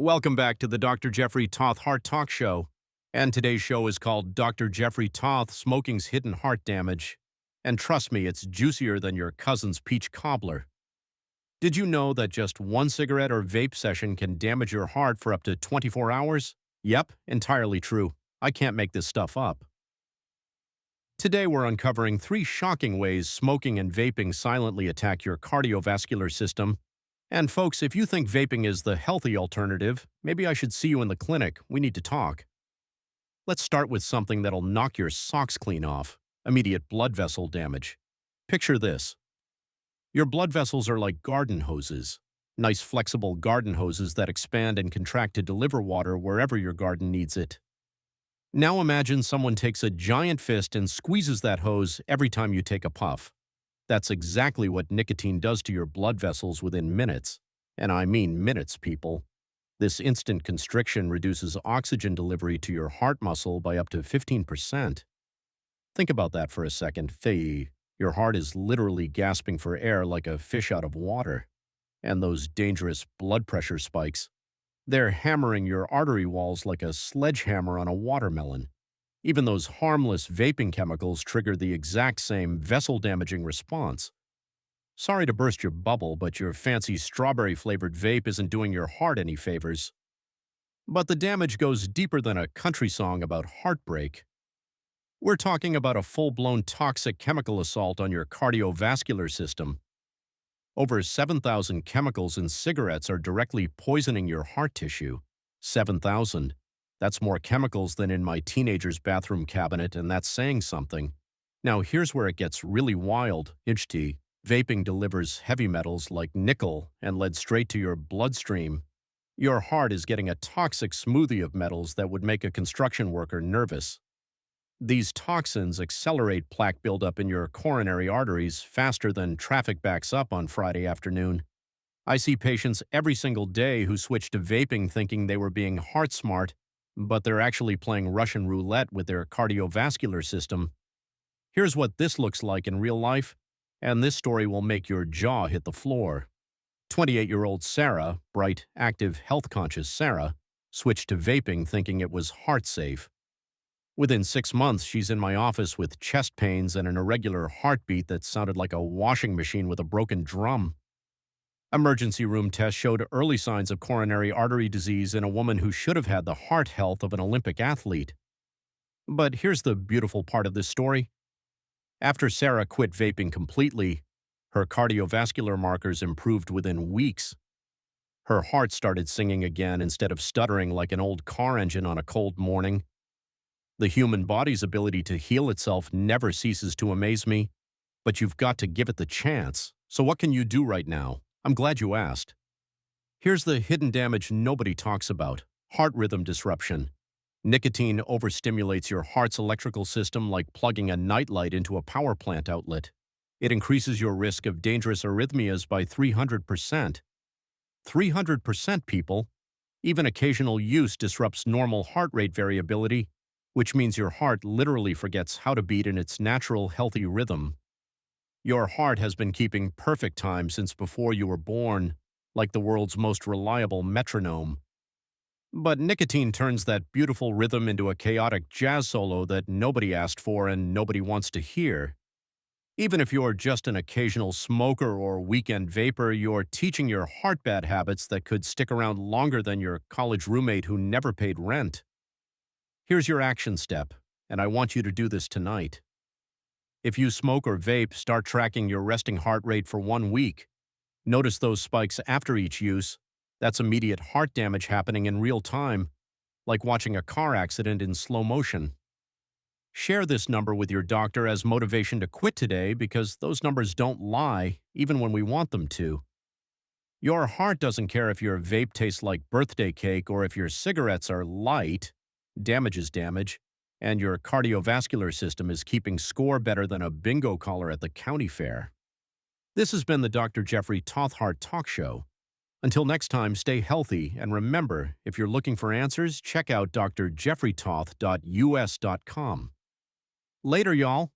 Welcome back to the Dr. Jeffrey Tauth Heart Talk Show. And today's show is called Dr. Jeffrey Tauth Smoking's Hidden Heart Damage. And trust me, it's juicier than your cousin's peach cobbler. Did you know that just one cigarette or vape session can damage your heart for up to 24 hours? Yep, entirely true. I can't make this stuff up. Today we're uncovering 3 shocking ways smoking and vaping silently attack your cardiovascular system. And folks, if you think vaping is the healthy alternative, maybe I should see you in the clinic. We need to talk. Let's start with something that'll knock your socks clean off: immediate blood vessel damage. Picture this. Your blood vessels are like garden hoses. Nice flexible garden hoses that expand and contract to deliver water wherever your garden needs it. Now imagine someone takes a giant fist and squeezes that hose every time you take a puff. That's exactly what nicotine does to your blood vessels within minutes. And I mean minutes, people. This instant constriction reduces oxygen delivery to your heart muscle by up to 15%. Think about that for a second. Your heart is literally gasping for air like a fish out of water. And those dangerous blood pressure spikes, they're hammering your artery walls like a sledgehammer on a watermelon. Even those harmless vaping chemicals trigger the exact same vessel-damaging response. Sorry to burst your bubble, but your fancy strawberry-flavored vape isn't doing your heart any favors. But the damage goes deeper than a country song about heartbreak. We're talking about a full-blown toxic chemical assault on your cardiovascular system. Over 7,000 chemicals in cigarettes are directly poisoning your heart tissue. 7,000. That's more chemicals than in my teenager's bathroom cabinet, and that's saying something. Now here's where it gets really wild. Vaping delivers heavy metals like nickel and lead straight to your bloodstream. Your heart is getting a toxic smoothie of metals that would make a construction worker nervous. These toxins accelerate plaque buildup in your coronary arteries faster than traffic backs up on Friday afternoon. I see patients every single day who switch to vaping thinking they were being heart smart, but they're actually playing Russian roulette with their cardiovascular system. Here's what this looks like in real life, and this story will make your jaw hit the floor. 28-year-old Sarah, bright, active, health-conscious Sarah, switched to vaping thinking it was heart-safe. Within 6 months, she's in my office with chest pains and an irregular heartbeat that sounded like a washing machine with a broken drum. Emergency room tests showed early signs of coronary artery disease in a woman who should have had the heart health of an Olympic athlete. But here's the beautiful part of this story. After Sarah quit vaping completely, her cardiovascular markers improved within weeks. Her heart started singing again instead of stuttering like an old car engine on a cold morning. The human body's ability to heal itself never ceases to amaze me, but you've got to give it the chance. So what can you do right now? I'm glad you asked. Here's the hidden damage nobody talks about: heart rhythm disruption. Nicotine overstimulates your heart's electrical system like plugging a nightlight into a power plant outlet. It increases your risk of dangerous arrhythmias by 300%. 300%, people! Even occasional use disrupts normal heart rate variability, which means your heart literally forgets how to beat in its natural, healthy rhythm. Your heart has been keeping perfect time since before you were born, like the world's most reliable metronome. But nicotine turns that beautiful rhythm into a chaotic jazz solo that nobody asked for and nobody wants to hear. Even if you're just an occasional smoker or weekend vapor, you're teaching your heart bad habits that could stick around longer than your college roommate who never paid rent. Here's your action step, and I want you to do this tonight. If you smoke or vape, start tracking your resting heart rate for 1 week. Notice those spikes after each use. That's immediate heart damage happening in real time, like watching a car accident in slow motion. Share this number with your doctor as motivation to quit today, because those numbers don't lie, even when we want them to. Your heart doesn't care if your vape tastes like birthday cake or if your cigarettes are light. Damage is damage, and your cardiovascular system is keeping score better than a bingo caller at the county fair. This has been the Dr. Jeffrey Tauth Heart Talk Show. Until next time, stay healthy, and remember, if you're looking for answers, check out drjeffreytauth.us.com. Later, y'all.